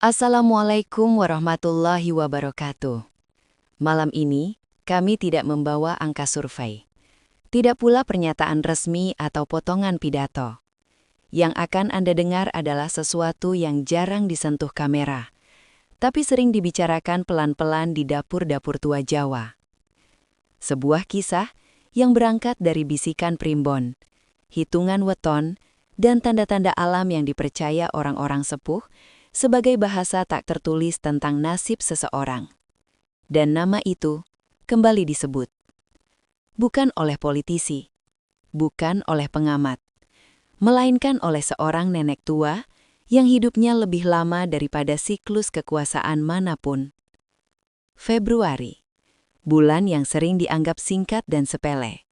Assalamualaikum warahmatullahi wabarakatuh. Malam ini, kami tidak membawa angka survei. Tidak pula pernyataan resmi atau potongan pidato. Yang akan Anda dengar adalah sesuatu yang jarang disentuh kamera, tapi sering dibicarakan pelan-pelan di dapur-dapur tua Jawa. Sebuah kisah yang berangkat dari bisikan primbon, hitungan weton, dan tanda-tanda alam yang dipercaya orang-orang sepuh sebagai bahasa tak tertulis tentang nasib seseorang. Dan nama itu kembali disebut. Bukan oleh politisi, bukan oleh pengamat, melainkan oleh seorang nenek tua yang hidupnya lebih lama daripada siklus kekuasaan manapun. Februari, bulan yang sering dianggap singkat dan sepele.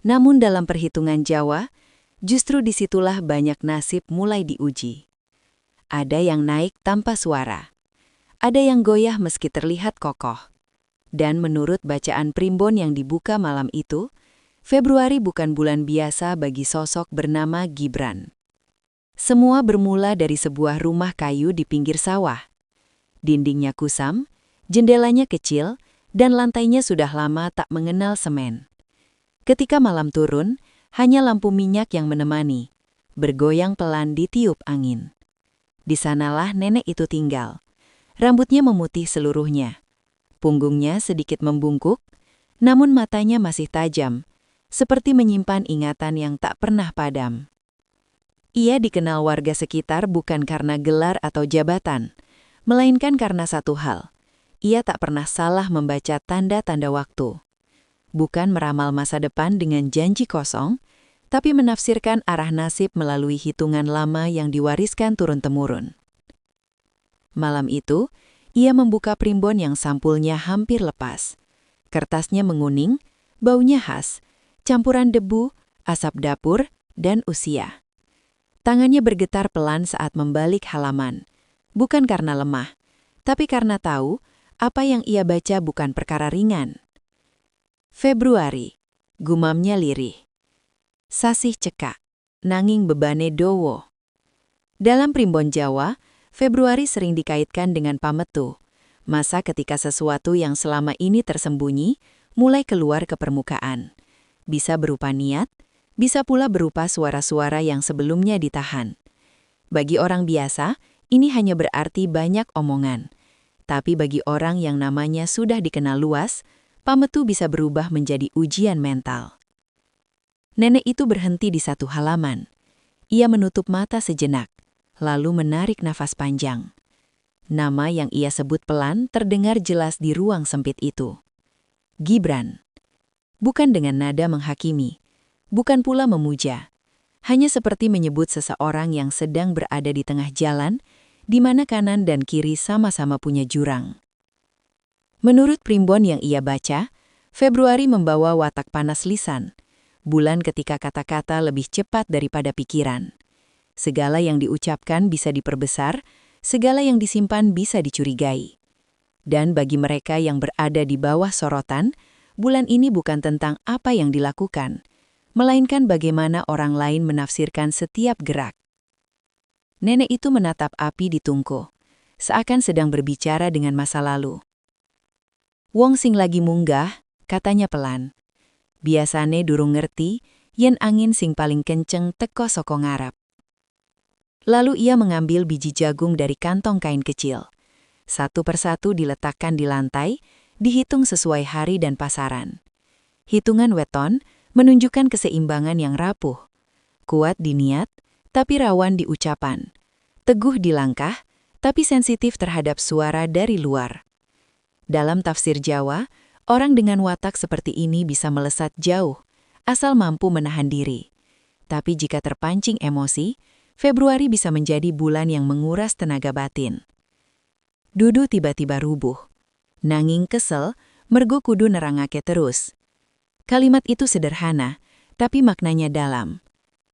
Namun dalam perhitungan Jawa, justru disitulah banyak nasib mulai diuji. Ada yang naik tanpa suara. Ada yang goyah meski terlihat kokoh. Dan menurut bacaan primbon yang dibuka malam itu, Februari bukan bulan biasa bagi sosok bernama Gibran. Semua bermula dari sebuah rumah kayu di pinggir sawah. Dindingnya kusam, jendelanya kecil, dan lantainya sudah lama tak mengenal semen. Ketika malam turun, hanya lampu minyak yang menemani, bergoyang pelan ditiup angin. Di sanalah nenek itu tinggal. Rambutnya memutih seluruhnya. Punggungnya sedikit membungkuk, namun matanya masih tajam, seperti menyimpan ingatan yang tak pernah padam. Ia dikenal warga sekitar bukan karena gelar atau jabatan, melainkan karena satu hal. Ia tak pernah salah membaca tanda-tanda waktu. Bukan meramal masa depan dengan janji kosong, tapi menafsirkan arah nasib melalui hitungan lama yang diwariskan turun-temurun. Malam itu, ia membuka primbon yang sampulnya hampir lepas. Kertasnya menguning, baunya khas, campuran debu, asap dapur, dan usia. Tangannya bergetar pelan saat membalik halaman, bukan karena lemah, tapi karena tahu apa yang ia baca bukan perkara ringan. Februari, gumamnya lirih. Sasih cekak, nanging bebane dowo. Dalam primbon Jawa, Februari sering dikaitkan dengan pametu, masa ketika sesuatu yang selama ini tersembunyi mulai keluar ke permukaan. Bisa berupa niat, bisa pula berupa suara-suara yang sebelumnya ditahan. Bagi orang biasa, ini hanya berarti banyak omongan. Tapi bagi orang yang namanya sudah dikenal luas, pametu bisa berubah menjadi ujian mental. Nenek itu berhenti di satu halaman. Ia menutup mata sejenak, lalu menarik nafas panjang. Nama yang ia sebut pelan terdengar jelas di ruang sempit itu. Gibran. Bukan dengan nada menghakimi, bukan pula memuja. Hanya seperti menyebut seseorang yang sedang berada di tengah jalan, di mana kanan dan kiri sama-sama punya jurang. Menurut primbon yang ia baca, Februari membawa watak panas lisan. Bulan ketika kata-kata lebih cepat daripada pikiran. Segala yang diucapkan bisa diperbesar, segala yang disimpan bisa dicurigai. Dan bagi mereka yang berada di bawah sorotan, bulan ini bukan tentang apa yang dilakukan, melainkan bagaimana orang lain menafsirkan setiap gerak. Nenek itu menatap api di tungku, seakan sedang berbicara dengan masa lalu. Wong sing lagi munggah, katanya pelan. Biasane durung ngerti, yen angin sing paling kenceng teko saka ngarep. Lalu ia mengambil biji jagung dari kantong kain kecil. Satu persatu diletakkan di lantai, dihitung sesuai hari dan pasaran. Hitungan weton menunjukkan keseimbangan yang rapuh. Kuat di niat, tapi rawan di ucapan. Teguh di langkah, tapi sensitif terhadap suara dari luar. Dalam tafsir Jawa, orang dengan watak seperti ini bisa melesat jauh, asal mampu menahan diri. Tapi jika terpancing emosi, Februari bisa menjadi bulan yang menguras tenaga batin. Dudu tiba-tiba rubuh. Nanging kesel, mergo kudu nerangake terus. Kalimat itu sederhana, tapi maknanya dalam.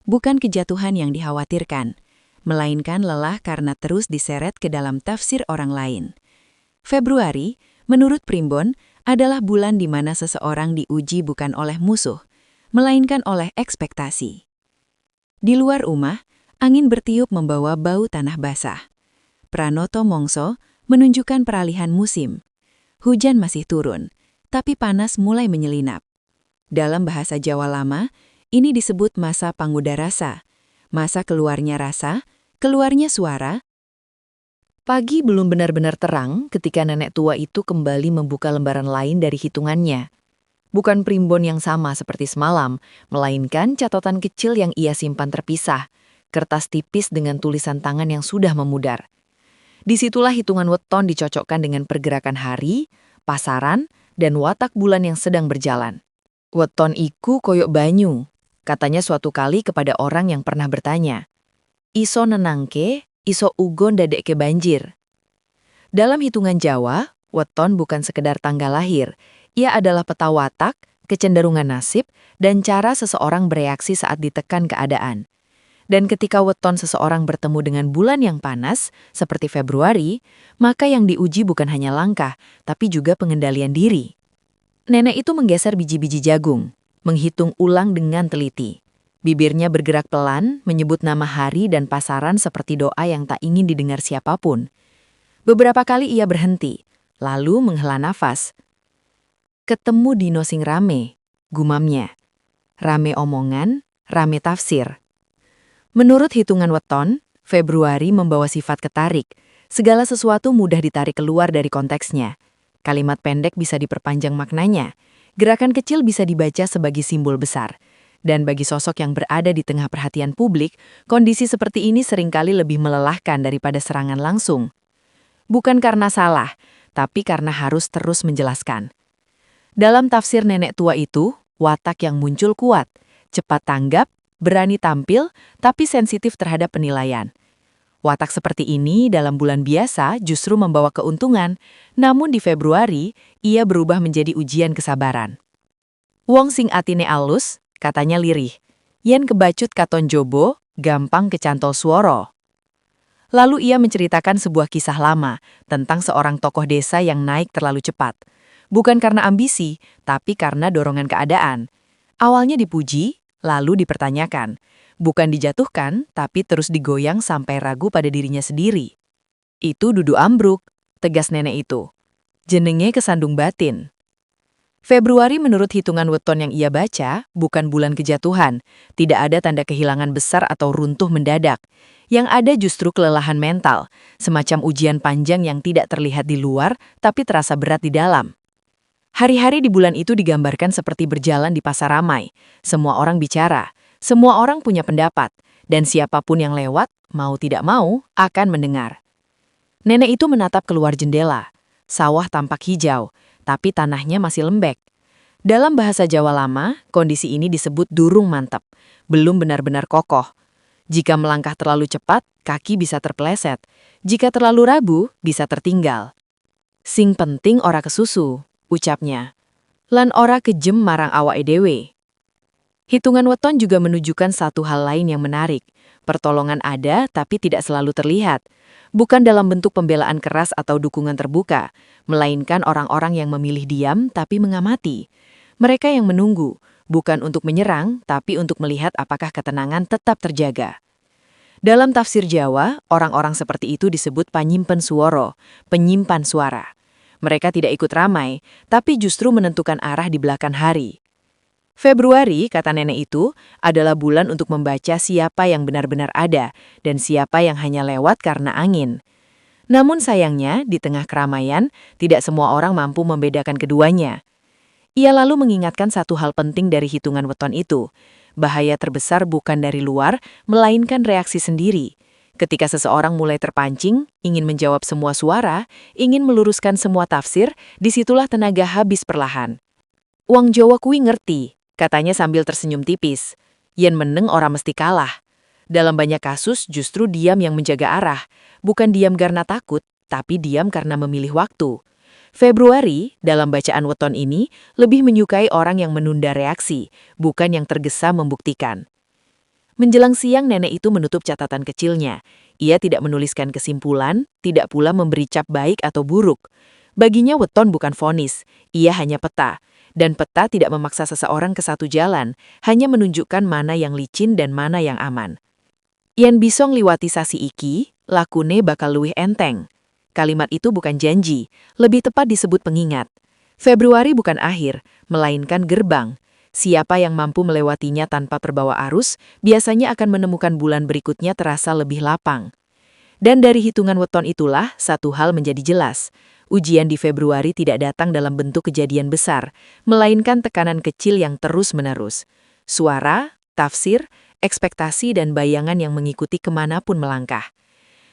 Bukan kejatuhan yang dikhawatirkan, melainkan lelah karena terus diseret ke dalam tafsir orang lain. Februari, menurut primbon, adalah bulan di mana seseorang diuji bukan oleh musuh, melainkan oleh ekspektasi. Di luar rumah, angin bertiup membawa bau tanah basah. Pranoto Mongso, menunjukkan peralihan musim. Hujan masih turun, tapi panas mulai menyelinap. Dalam bahasa Jawa lama, ini disebut masa pangudarasa. Masa keluarnya rasa, keluarnya suara. Pagi belum benar-benar terang ketika nenek tua itu kembali membuka lembaran lain dari hitungannya. Bukan primbon yang sama seperti semalam, melainkan catatan kecil yang ia simpan terpisah, kertas tipis dengan tulisan tangan yang sudah memudar. Disitulah hitungan weton dicocokkan dengan pergerakan hari, pasaran, dan watak bulan yang sedang berjalan. Weton iku koyok banyu, katanya suatu kali kepada orang yang pernah bertanya. Iso nenangke, iso ugon dadekke banjir. Dalam hitungan Jawa, weton bukan sekedar tanggal lahir. Ia adalah peta watak, kecenderungan nasib, dan cara seseorang bereaksi saat ditekan keadaan. Dan ketika weton seseorang bertemu dengan bulan yang panas, seperti Februari, maka yang diuji bukan hanya langkah, tapi juga pengendalian diri. Nenek itu menggeser biji-biji jagung, menghitung ulang dengan teliti. Bibirnya bergerak pelan, menyebut nama hari dan pasaran seperti doa yang tak ingin didengar siapapun. Beberapa kali ia berhenti, lalu menghela nafas. Ketemu dino sing rame, gumamnya. Rame omongan, rame tafsir. Menurut hitungan weton, Februari membawa sifat ketarik. Segala sesuatu mudah ditarik keluar dari konteksnya. Kalimat pendek bisa diperpanjang maknanya. Gerakan kecil bisa dibaca sebagai simbol besar. Dan bagi sosok yang berada di tengah perhatian publik, kondisi seperti ini seringkali lebih melelahkan daripada serangan langsung. Bukan karena salah, tapi karena harus terus menjelaskan. Dalam tafsir nenek tua itu, watak yang muncul kuat, cepat tanggap, berani tampil, tapi sensitif terhadap penilaian. Watak seperti ini dalam bulan biasa justru membawa keuntungan, namun di Februari, ia berubah menjadi ujian kesabaran. Wong sing atine alus, katanya lirih. Yen kebacut katon jobo, gampang kecantol suoro. Lalu ia menceritakan sebuah kisah lama tentang seorang tokoh desa yang naik terlalu cepat. Bukan karena ambisi, tapi karena dorongan keadaan. Awalnya dipuji, lalu dipertanyakan. Bukan dijatuhkan, tapi terus digoyang sampai ragu pada dirinya sendiri. Itu dudu ambruk, tegas nenek itu. Jenenge kesandung batin. Februari menurut hitungan weton yang ia baca, bukan bulan kejatuhan. Tidak ada tanda kehilangan besar atau runtuh mendadak. Yang ada justru kelelahan mental, semacam ujian panjang yang tidak terlihat di luar, tapi terasa berat di dalam. Hari-hari di bulan itu digambarkan seperti berjalan di pasar ramai. Semua orang bicara, semua orang punya pendapat, dan siapapun yang lewat, mau tidak mau, akan mendengar. Nenek itu menatap keluar jendela. Sawah tampak hijau, tapi tanahnya masih lembek. Dalam bahasa Jawa lama, kondisi ini disebut durung mantep, belum benar-benar kokoh. Jika melangkah terlalu cepat, kaki bisa terpeleset. Jika terlalu rabu, bisa tertinggal. Sing penting ora kesusu, ucapnya. Lan ora kejem marang awake dhewe. Hitungan weton juga menunjukkan satu hal lain yang menarik. Pertolongan ada, tapi tidak selalu terlihat. Bukan dalam bentuk pembelaan keras atau dukungan terbuka, melainkan orang-orang yang memilih diam tapi mengamati. Mereka yang menunggu, bukan untuk menyerang, tapi untuk melihat apakah ketenangan tetap terjaga. Dalam tafsir Jawa, orang-orang seperti itu disebut panyimpen suworo, penyimpan suara. Mereka tidak ikut ramai, tapi justru menentukan arah di belakang hari. Februari, kata nenek itu, adalah bulan untuk membaca siapa yang benar-benar ada dan siapa yang hanya lewat karena angin. Namun sayangnya, di tengah keramaian, tidak semua orang mampu membedakan keduanya. Ia lalu mengingatkan satu hal penting dari hitungan weton itu. Bahaya terbesar bukan dari luar, melainkan reaksi sendiri. Ketika seseorang mulai terpancing, ingin menjawab semua suara, ingin meluruskan semua tafsir, disitulah tenaga habis perlahan. Wong Jawa kui ngerti, katanya sambil tersenyum tipis. Yen meneng ora mesti kalah. Dalam banyak kasus justru diam yang menjaga arah. Bukan diam karena takut, tapi diam karena memilih waktu. Februari, dalam bacaan weton ini, lebih menyukai orang yang menunda reaksi, bukan yang tergesa membuktikan. Menjelang siang nenek itu menutup catatan kecilnya. Ia tidak menuliskan kesimpulan, tidak pula memberi cap baik atau buruk. Baginya weton bukan vonis, ia hanya peta. Dan peta tidak memaksa seseorang ke satu jalan, hanya menunjukkan mana yang licin dan mana yang aman. Yen bisa ngliwati sasi iki, lakune bakal luwih enteng. Kalimat itu bukan janji, lebih tepat disebut pengingat. Februari bukan akhir, melainkan gerbang. Siapa yang mampu melewatinya tanpa terbawa arus, biasanya akan menemukan bulan berikutnya terasa lebih lapang. Dan dari hitungan weton itulah, satu hal menjadi jelas. Ujian di Februari tidak datang dalam bentuk kejadian besar, melainkan tekanan kecil yang terus-menerus. Suara, tafsir, ekspektasi, dan bayangan yang mengikuti kemanapun melangkah.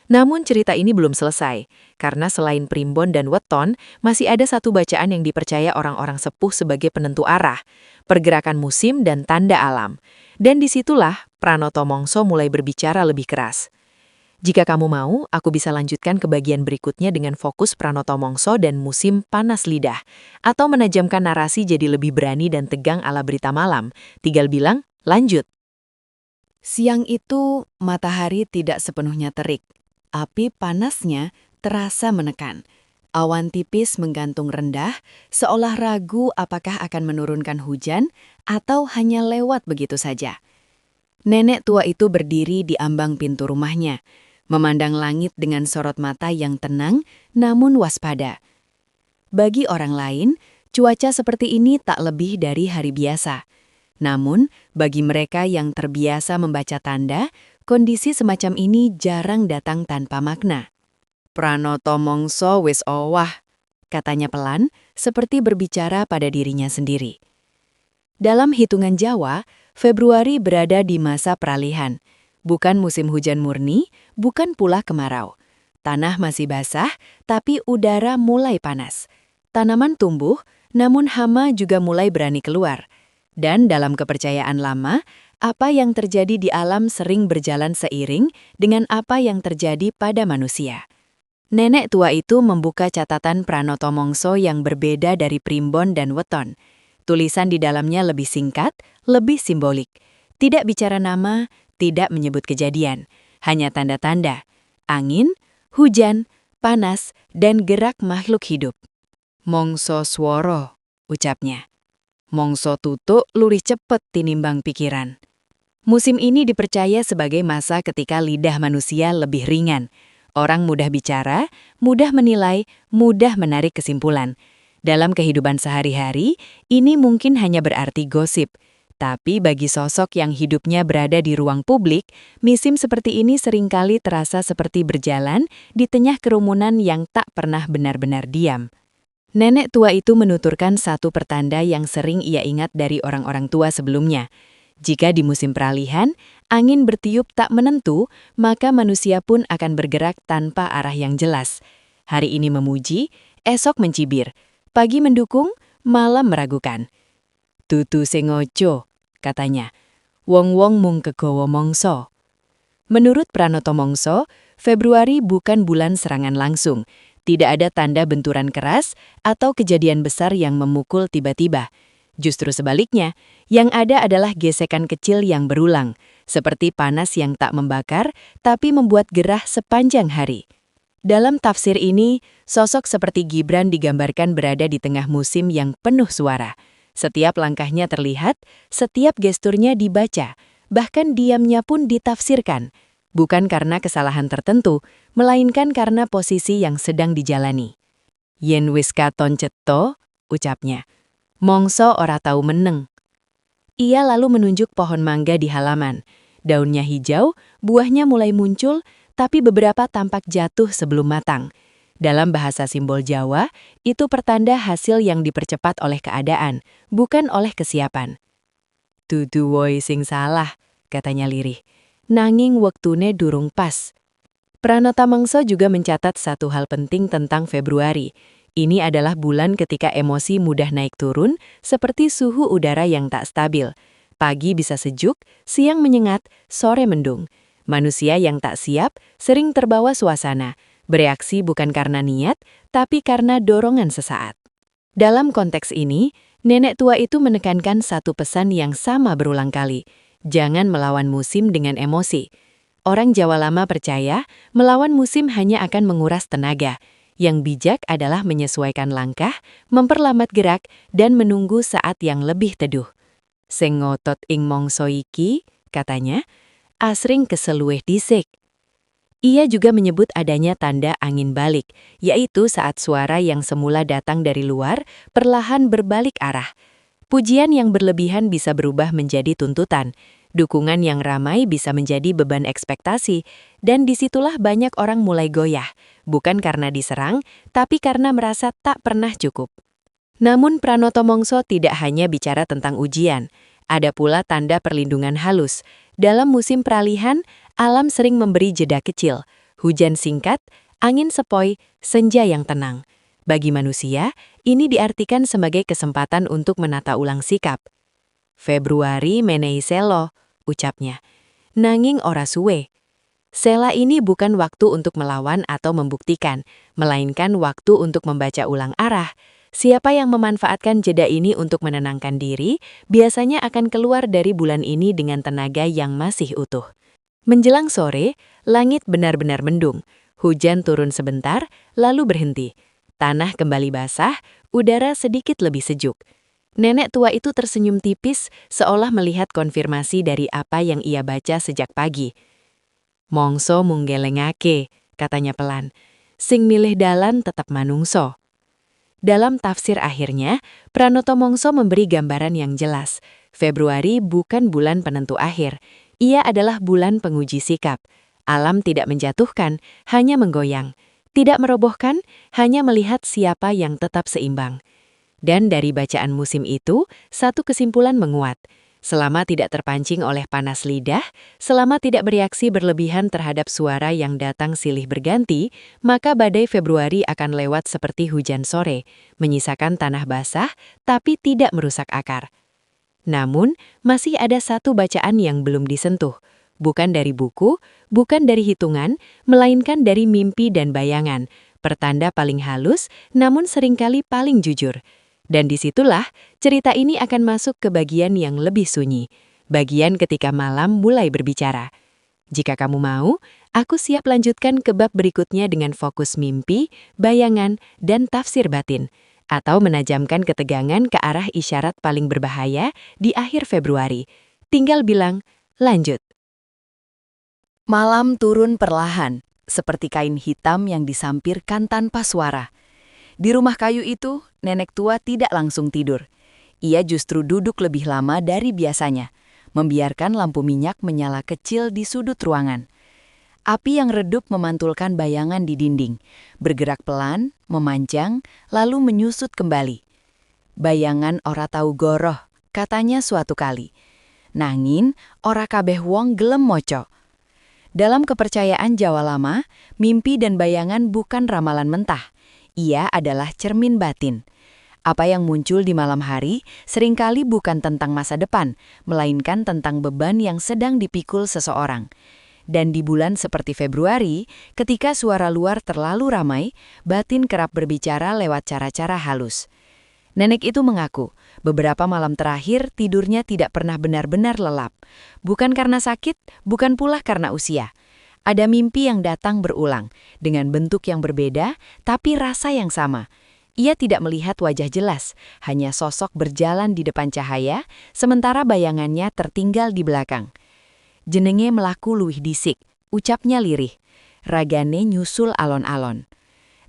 Namun cerita ini belum selesai, karena selain primbon dan weton, masih ada satu bacaan yang dipercaya orang-orang sepuh sebagai penentu arah, pergerakan musim dan tanda alam. Dan disitulah Pranoto Mongso mulai berbicara lebih keras. Jika kamu mau, aku bisa lanjutkan ke bagian berikutnya dengan fokus Pranoto Mongso dan musim panas lidah, atau menajamkan narasi jadi lebih berani dan tegang ala berita malam. Tinggal bilang, lanjut. Siang itu, matahari tidak sepenuhnya terik. Api panasnya terasa menekan. Awan tipis menggantung rendah, seolah ragu apakah akan menurunkan hujan atau hanya lewat begitu saja. Nenek tua itu berdiri di ambang pintu rumahnya, memandang langit dengan sorot mata yang tenang namun waspada. Bagi orang lain, cuaca seperti ini tak lebih dari hari biasa. Namun, bagi mereka yang terbiasa membaca tanda, kondisi semacam ini jarang datang tanpa makna. Pranoto Mongso wis owah, katanya pelan, seperti berbicara pada dirinya sendiri. Dalam hitungan Jawa, Februari berada di masa peralihan. Bukan musim hujan murni, bukan pula kemarau. Tanah masih basah, tapi udara mulai panas. Tanaman tumbuh, namun hama juga mulai berani keluar. Dan dalam kepercayaan lama, apa yang terjadi di alam sering berjalan seiring dengan apa yang terjadi pada manusia. Nenek tua itu membuka catatan Pranoto Mongso yang berbeda dari primbon dan weton. Tulisan di dalamnya lebih singkat, lebih simbolik. Tidak bicara nama, tidak menyebut kejadian. Hanya tanda-tanda, angin, hujan, panas, dan gerak makhluk hidup. Mongso sworo, ucapnya. Mongso tutuk lurih cepet tinimbang pikiran. Musim ini dipercaya sebagai masa ketika lidah manusia lebih ringan. Orang mudah bicara, mudah menilai, mudah menarik kesimpulan. Dalam kehidupan sehari-hari, ini mungkin hanya berarti gosip. Tapi bagi sosok yang hidupnya berada di ruang publik, musim seperti ini seringkali terasa seperti berjalan di tengah kerumunan yang tak pernah benar-benar diam. Nenek tua itu menuturkan satu pertanda yang sering ia ingat dari orang-orang tua sebelumnya. Jika di musim peralihan, angin bertiup tak menentu, maka manusia pun akan bergerak tanpa arah yang jelas. Hari ini memuji, esok mencibir. Pagi mendukung, malam meragukan. Tutu sing ojo, katanya. Wong-wong mung kegawa mongso. Menurut Pranoto Mongso, Februari bukan bulan serangan langsung. Tidak ada tanda benturan keras atau kejadian besar yang memukul tiba-tiba. Justru sebaliknya, yang ada adalah gesekan kecil yang berulang, seperti panas yang tak membakar, tapi membuat gerah sepanjang hari. Dalam tafsir ini, sosok seperti Gibran digambarkan berada di tengah musim yang penuh suara. Setiap langkahnya terlihat, setiap gesturnya dibaca, bahkan diamnya pun ditafsirkan. Bukan karena kesalahan tertentu, melainkan karena posisi yang sedang dijalani. Yen wis katon cetha, ucapnya. Mongso ora tau meneng. Ia lalu menunjuk pohon mangga di halaman. Daunnya hijau, buahnya mulai muncul, tapi beberapa tampak jatuh sebelum matang. Dalam bahasa simbol Jawa, itu pertanda hasil yang dipercepat oleh keadaan, bukan oleh kesiapan. Dudu woi sing salah, katanya lirih. Nanging wektune durung pas. Pranoto Mongso juga mencatat satu hal penting tentang Februari. Ini adalah bulan ketika emosi mudah naik turun, seperti suhu udara yang tak stabil. Pagi bisa sejuk, siang menyengat, sore mendung. Manusia yang tak siap sering terbawa suasana, bereaksi bukan karena niat, tapi karena dorongan sesaat. Dalam konteks ini, nenek tua itu menekankan satu pesan yang sama berulang kali. Jangan melawan musim dengan emosi. Orang Jawa lama percaya, melawan musim hanya akan menguras tenaga. Yang bijak adalah menyesuaikan langkah, memperlambat gerak, dan menunggu saat yang lebih teduh. Sing ngotot ing mongso iki, katanya, asring keseluih disik. Ia juga menyebut adanya tanda angin balik, yaitu saat suara yang semula datang dari luar perlahan berbalik arah. Pujian yang berlebihan bisa berubah menjadi tuntutan, dukungan yang ramai bisa menjadi beban ekspektasi, dan disitulah banyak orang mulai goyah, bukan karena diserang, tapi karena merasa tak pernah cukup. Namun Pranoto Mongso tidak hanya bicara tentang ujian, ada pula tanda perlindungan halus. Dalam musim peralihan, alam sering memberi jeda kecil, hujan singkat, angin sepoi, senja yang tenang. Bagi manusia, ini diartikan sebagai kesempatan untuk menata ulang sikap. Februari menehi selo, ucapnya. Nanging ora suwe. Sela ini bukan waktu untuk melawan atau membuktikan, melainkan waktu untuk membaca ulang arah. Siapa yang memanfaatkan jeda ini untuk menenangkan diri, biasanya akan keluar dari bulan ini dengan tenaga yang masih utuh. Menjelang sore, langit benar-benar mendung. Hujan turun sebentar, lalu berhenti. Tanah kembali basah, udara sedikit lebih sejuk. Nenek tua itu tersenyum tipis, seolah melihat konfirmasi dari apa yang ia baca sejak pagi. Mongso munggelengake, katanya pelan. Sing milih dalan tetap manungso. Dalam tafsir akhirnya, Pranoto Mongso memberi gambaran yang jelas. Februari bukan bulan penentu akhir. Ia adalah bulan penguji sikap. Alam tidak menjatuhkan, hanya menggoyang. Tidak merobohkan, hanya melihat siapa yang tetap seimbang. Dan dari bacaan musim itu, satu kesimpulan menguat. Selama tidak terpancing oleh panas lidah, selama tidak bereaksi berlebihan terhadap suara yang datang silih berganti, maka badai Februari akan lewat seperti hujan sore, menyisakan tanah basah tapi tidak merusak akar. Namun, masih ada satu bacaan yang belum disentuh. Bukan dari buku, bukan dari hitungan, melainkan dari mimpi dan bayangan, pertanda paling halus namun seringkali paling jujur. Dan disitulah cerita ini akan masuk ke bagian yang lebih sunyi, bagian ketika malam mulai berbicara. Jika kamu mau, aku siap lanjutkan ke bab berikutnya dengan fokus mimpi, bayangan, dan tafsir batin, atau menajamkan ketegangan ke arah isyarat paling berbahaya di akhir Februari. Tinggal bilang, lanjut. Malam turun perlahan, seperti kain hitam yang disampirkan tanpa suara. Di rumah kayu itu, nenek tua tidak langsung tidur. Ia justru duduk lebih lama dari biasanya, membiarkan lampu minyak menyala kecil di sudut ruangan. Api yang redup memantulkan bayangan di dinding, bergerak pelan, memanjang, lalu menyusut kembali. Bayangan ora tau goroh, katanya suatu kali. Nangin, ora kabeh wong gelem moco. Dalam kepercayaan Jawa lama, mimpi dan bayangan bukan ramalan mentah. Ia adalah cermin batin. Apa yang muncul di malam hari seringkali bukan tentang masa depan, melainkan tentang beban yang sedang dipikul seseorang. Dan di bulan seperti Februari, ketika suara luar terlalu ramai, batin kerap berbicara lewat cara-cara halus. Nenek itu mengaku, beberapa malam terakhir tidurnya tidak pernah benar-benar lelap. Bukan karena sakit, bukan pula karena usia. Ada mimpi yang datang berulang, dengan bentuk yang berbeda, tapi rasa yang sama. Ia tidak melihat wajah jelas, hanya sosok berjalan di depan cahaya, sementara bayangannya tertinggal di belakang. Jenenge melaku luwih disik, ucapnya lirih. Ragane nyusul alon-alon.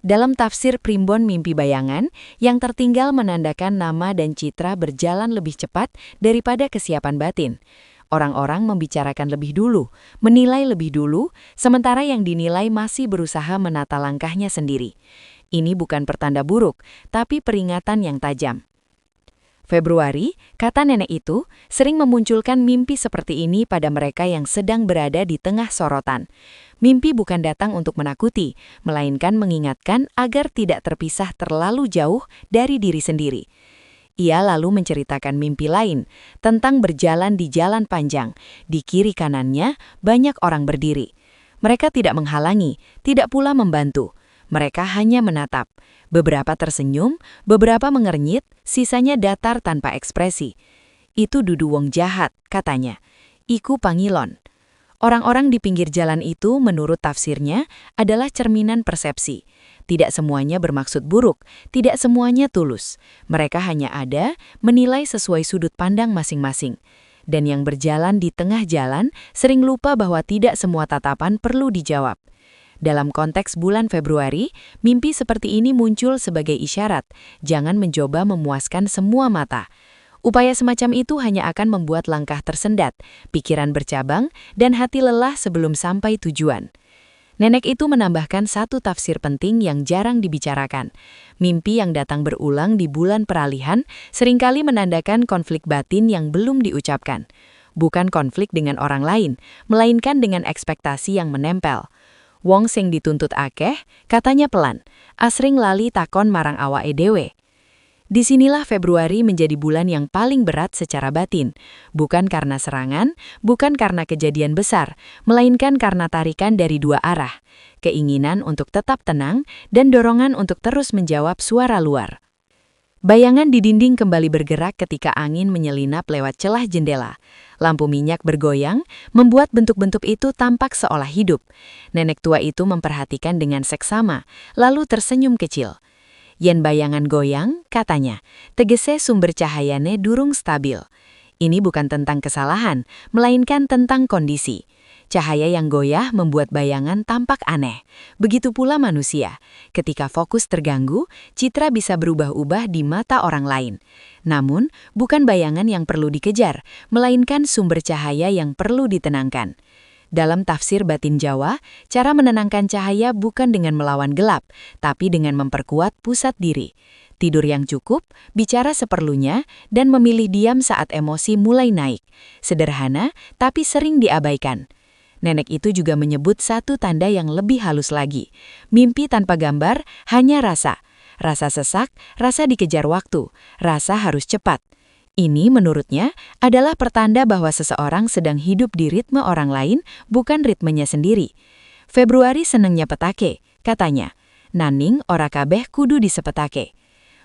Dalam tafsir primbon mimpi bayangan, yang tertinggal menandakan nama dan citra berjalan lebih cepat daripada kesiapan batin. Orang-orang membicarakan lebih dulu, menilai lebih dulu, sementara yang dinilai masih berusaha menata langkahnya sendiri. Ini bukan pertanda buruk, tapi peringatan yang tajam. Februari, kata nenek itu, sering memunculkan mimpi seperti ini pada mereka yang sedang berada di tengah sorotan. Mimpi bukan datang untuk menakuti, melainkan mengingatkan agar tidak terpisah terlalu jauh dari diri sendiri. Ia lalu menceritakan mimpi lain, tentang berjalan di jalan panjang. Di kiri kanannya, banyak orang berdiri. Mereka tidak menghalangi, tidak pula membantu. Mereka hanya menatap. Beberapa tersenyum, beberapa mengernyit, sisanya datar tanpa ekspresi. Itu dudu wong jahat, katanya. Iku pangilon. Orang-orang di pinggir jalan itu, menurut tafsirnya, adalah cerminan persepsi. Tidak semuanya bermaksud buruk, tidak semuanya tulus. Mereka hanya ada, menilai sesuai sudut pandang masing-masing. Dan yang berjalan di tengah jalan sering lupa bahwa tidak semua tatapan perlu dijawab. Dalam konteks bulan Februari, mimpi seperti ini muncul sebagai isyarat, jangan mencoba memuaskan semua mata. Upaya semacam itu hanya akan membuat langkah tersendat, pikiran bercabang, dan hati lelah sebelum sampai tujuan. Nenek itu menambahkan satu tafsir penting yang jarang dibicarakan. Mimpi yang datang berulang di bulan peralihan seringkali menandakan konflik batin yang belum diucapkan. Bukan konflik dengan orang lain, melainkan dengan ekspektasi yang menempel. Wong sing dituntut akeh, katanya pelan, asring lali takon marang awake dhewe. Disinilah Februari menjadi bulan yang paling berat secara batin, bukan karena serangan, bukan karena kejadian besar, melainkan karena tarikan dari dua arah, keinginan untuk tetap tenang dan dorongan untuk terus menjawab suara luar. Bayangan di dinding kembali bergerak ketika angin menyelinap lewat celah jendela. Lampu minyak bergoyang, membuat bentuk-bentuk itu tampak seolah hidup. Nenek tua itu memperhatikan dengan seksama, lalu tersenyum kecil. Yen bayangan goyang, katanya, tegese sumber cahayane durung stabil. Ini bukan tentang kesalahan, melainkan tentang kondisi. Cahaya yang goyah membuat bayangan tampak aneh. Begitu pula manusia. Ketika fokus terganggu, citra bisa berubah-ubah di mata orang lain. Namun, bukan bayangan yang perlu dikejar, melainkan sumber cahaya yang perlu ditenangkan. Dalam tafsir batin Jawa, cara menenangkan cahaya bukan dengan melawan gelap, tapi dengan memperkuat pusat diri. Tidur yang cukup, bicara seperlunya, dan memilih diam saat emosi mulai naik. Sederhana, tapi sering diabaikan. Nenek itu juga menyebut satu tanda yang lebih halus lagi. Mimpi tanpa gambar, hanya rasa. Rasa sesak, rasa dikejar waktu, rasa harus cepat. Ini menurutnya adalah pertanda bahwa seseorang sedang hidup di ritme orang lain, bukan ritmenya sendiri. Februari senengnya petake, katanya. Naning ora kabeh kudu disepetake.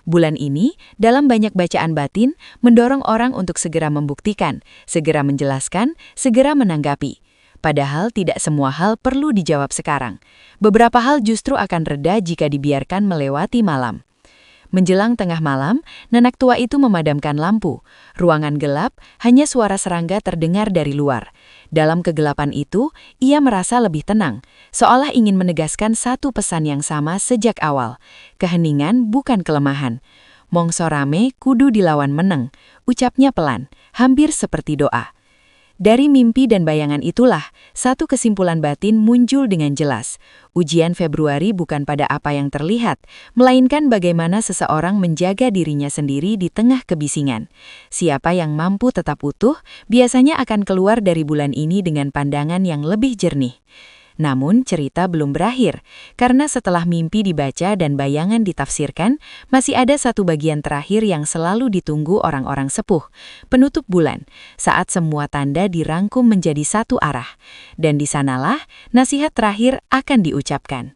Bulan ini, dalam banyak bacaan batin, mendorong orang untuk segera membuktikan, segera menjelaskan, segera menanggapi. Padahal tidak semua hal perlu dijawab sekarang. Beberapa hal justru akan reda jika dibiarkan melewati malam. Menjelang tengah malam, nenek tua itu memadamkan lampu. Ruangan gelap, hanya suara serangga terdengar dari luar. Dalam kegelapan itu, ia merasa lebih tenang, seolah ingin menegaskan satu pesan yang sama sejak awal. Keheningan bukan kelemahan. Mongso rame kudu dilawan meneng, ucapnya pelan, hampir seperti doa. Dari mimpi dan bayangan itulah, satu kesimpulan batin muncul dengan jelas. Ujian Februari bukan pada apa yang terlihat, melainkan bagaimana seseorang menjaga dirinya sendiri di tengah kebisingan. Siapa yang mampu tetap utuh, biasanya akan keluar dari bulan ini dengan pandangan yang lebih jernih. Namun cerita belum berakhir, karena setelah mimpi dibaca dan bayangan ditafsirkan, masih ada satu bagian terakhir yang selalu ditunggu orang-orang sepuh, penutup bulan, saat semua tanda dirangkum menjadi satu arah. Dan di sanalah nasihat terakhir akan diucapkan.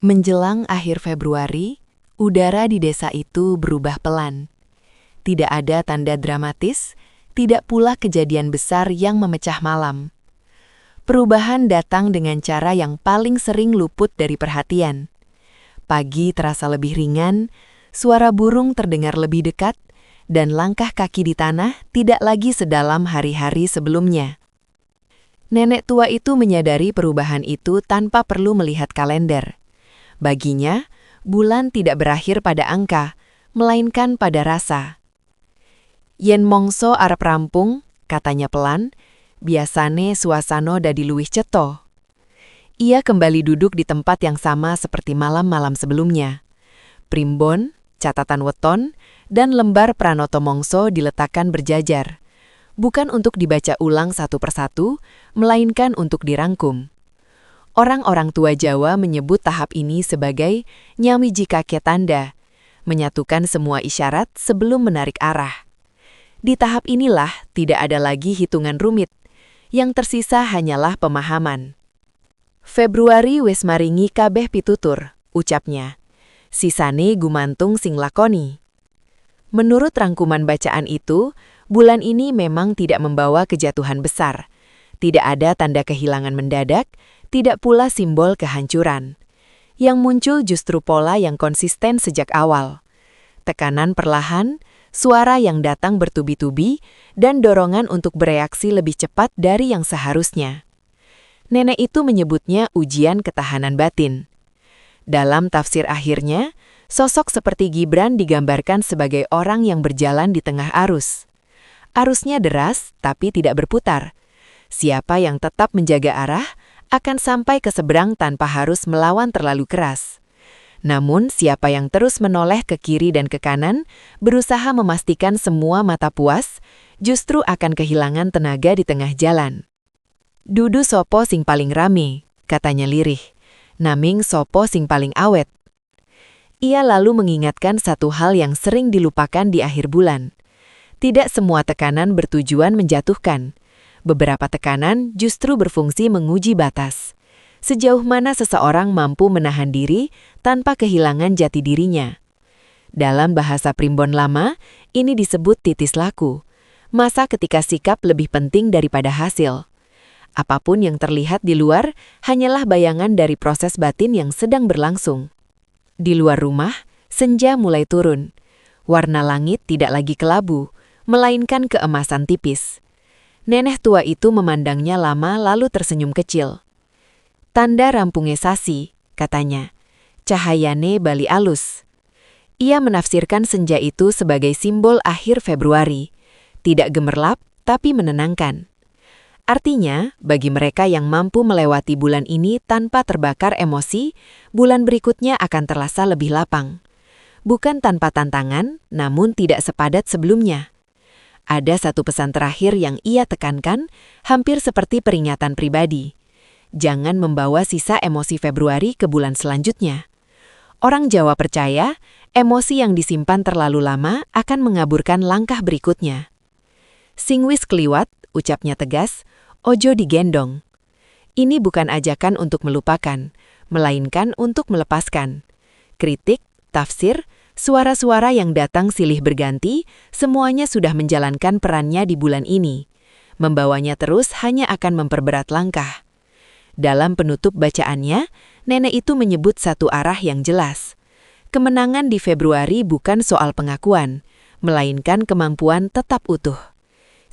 Menjelang akhir Februari, udara di desa itu berubah pelan. Tidak ada tanda dramatis, tidak pula kejadian besar yang memecah malam. Perubahan datang dengan cara yang paling sering luput dari perhatian. Pagi terasa lebih ringan, suara burung terdengar lebih dekat, dan langkah kaki di tanah tidak lagi sedalam hari-hari sebelumnya. Nenek tua itu menyadari perubahan itu tanpa perlu melihat kalender. Baginya, bulan tidak berakhir pada angka, melainkan pada rasa. Yen mongso arep rampung, katanya pelan, biasane suasana dadi luwih cetha. Ia kembali duduk di tempat yang sama seperti malam-malam sebelumnya. Primbon, catatan weton, dan lembar pranoto mongso diletakkan berjajar. Bukan untuk dibaca ulang satu persatu, melainkan untuk dirangkum. Orang-orang tua Jawa menyebut tahap ini sebagai nyawiji kakek tanda, menyatukan semua isyarat sebelum menarik arah. Di tahap inilah tidak ada lagi hitungan rumit. Yang tersisa hanyalah pemahaman. Februari wis maringi kabeh pitutur, ucapnya. Sisane gumantung sing lakoni. Menurut rangkuman bacaan itu, bulan ini memang tidak membawa kejatuhan besar. Tidak ada tanda kehilangan mendadak, tidak pula simbol kehancuran. Yang muncul justru pola yang konsisten sejak awal. Tekanan perlahan, suara yang datang bertubi-tubi, dan dorongan untuk bereaksi lebih cepat dari yang seharusnya. Nenek itu menyebutnya ujian ketahanan batin. Dalam tafsir akhirnya, sosok seperti Gibran digambarkan sebagai orang yang berjalan di tengah arus. Arusnya deras, tapi tidak berputar. Siapa yang tetap menjaga arah akan sampai ke seberang tanpa harus melawan terlalu keras. Namun, siapa yang terus menoleh ke kiri dan ke kanan, berusaha memastikan semua mata puas, justru akan kehilangan tenaga di tengah jalan. Dudu sopo sing paling rame, katanya lirih. Naming sopo sing paling awet. Ia lalu mengingatkan satu hal yang sering dilupakan di akhir bulan. Tidak semua tekanan bertujuan menjatuhkan. Beberapa tekanan justru berfungsi menguji batas. Sejauh mana seseorang mampu menahan diri tanpa kehilangan jati dirinya. Dalam bahasa primbon lama, ini disebut titis laku. Masa ketika sikap lebih penting daripada hasil. Apapun yang terlihat di luar hanyalah bayangan dari proses batin yang sedang berlangsung. Di luar rumah, senja mulai turun. Warna langit tidak lagi kelabu, melainkan keemasan tipis. Nenek tua itu memandangnya lama lalu tersenyum kecil. Tanda rampungnya sasi, katanya. Cahayane bali alus. Ia menafsirkan senja itu sebagai simbol akhir Februari. Tidak gemerlap, tapi menenangkan. Artinya, bagi mereka yang mampu melewati bulan ini tanpa terbakar emosi, bulan berikutnya akan terasa lebih lapang. Bukan tanpa tantangan, namun tidak sepadat sebelumnya. Ada satu pesan terakhir yang ia tekankan, hampir seperti peringatan pribadi. Jangan membawa sisa emosi Februari ke bulan selanjutnya. Orang Jawa percaya, emosi yang disimpan terlalu lama akan mengaburkan langkah berikutnya. Sing wis kliwat, ucapnya tegas, ojo digendong. Ini bukan ajakan untuk melupakan, melainkan untuk melepaskan. Kritik, tafsir, suara-suara yang datang silih berganti, semuanya sudah menjalankan perannya di bulan ini. Membawanya terus hanya akan memperberat langkah. Dalam penutup bacaannya, nenek itu menyebut satu arah yang jelas. Kemenangan di Februari bukan soal pengakuan, melainkan kemampuan tetap utuh.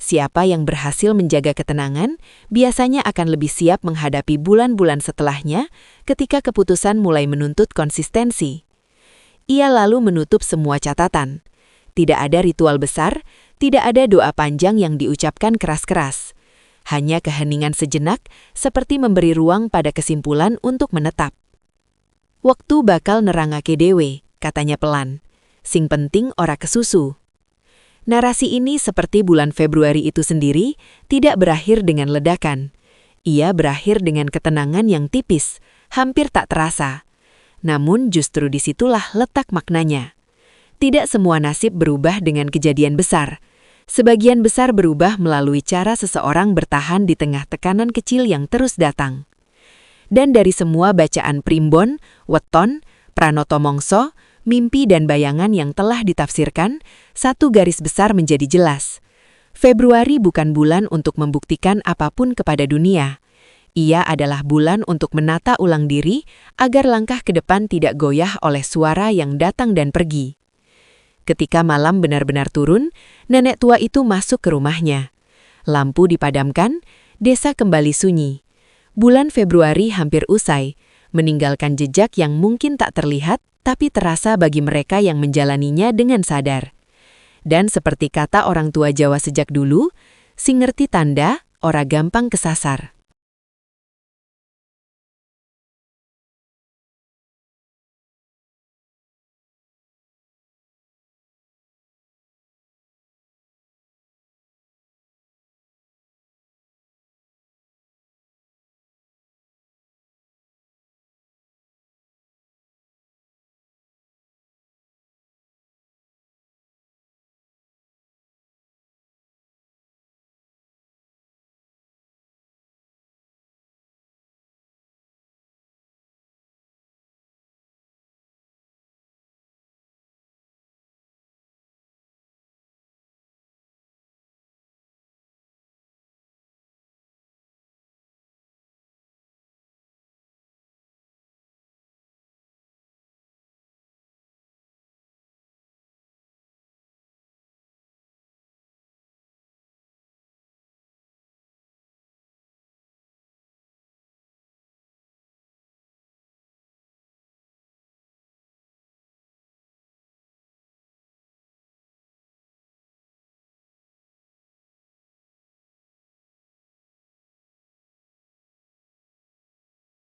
Siapa yang berhasil menjaga ketenangan, biasanya akan lebih siap menghadapi bulan-bulan setelahnya ketika keputusan mulai menuntut konsistensi. Ia lalu menutup semua catatan. Tidak ada ritual besar, tidak ada doa panjang yang diucapkan keras-keras. Hanya keheningan sejenak, seperti memberi ruang pada kesimpulan untuk menetap. Waktu bakal nerangake dewe, katanya pelan. Sing penting ora kesusu. Narasi ini seperti bulan Februari itu sendiri, tidak berakhir dengan ledakan. Ia berakhir dengan ketenangan yang tipis, hampir tak terasa. Namun justru disitulah letak maknanya. Tidak semua nasib berubah dengan kejadian besar. Sebagian besar berubah melalui cara seseorang bertahan di tengah tekanan kecil yang terus datang. Dan dari semua bacaan primbon, weton, pranoto mongso, mimpi dan bayangan yang telah ditafsirkan, satu garis besar menjadi jelas. Februari bukan bulan untuk membuktikan apapun kepada dunia. Ia adalah bulan untuk menata ulang diri agar langkah ke depan tidak goyah oleh suara yang datang dan pergi. Ketika malam benar-benar turun, nenek tua itu masuk ke rumahnya. Lampu dipadamkan, desa kembali sunyi. Bulan Februari hampir usai, meninggalkan jejak yang mungkin tak terlihat, tapi terasa bagi mereka yang menjalaninya dengan sadar. Dan seperti kata orang tua Jawa sejak dulu, sing ngerti tanda, ora gampang kesasar.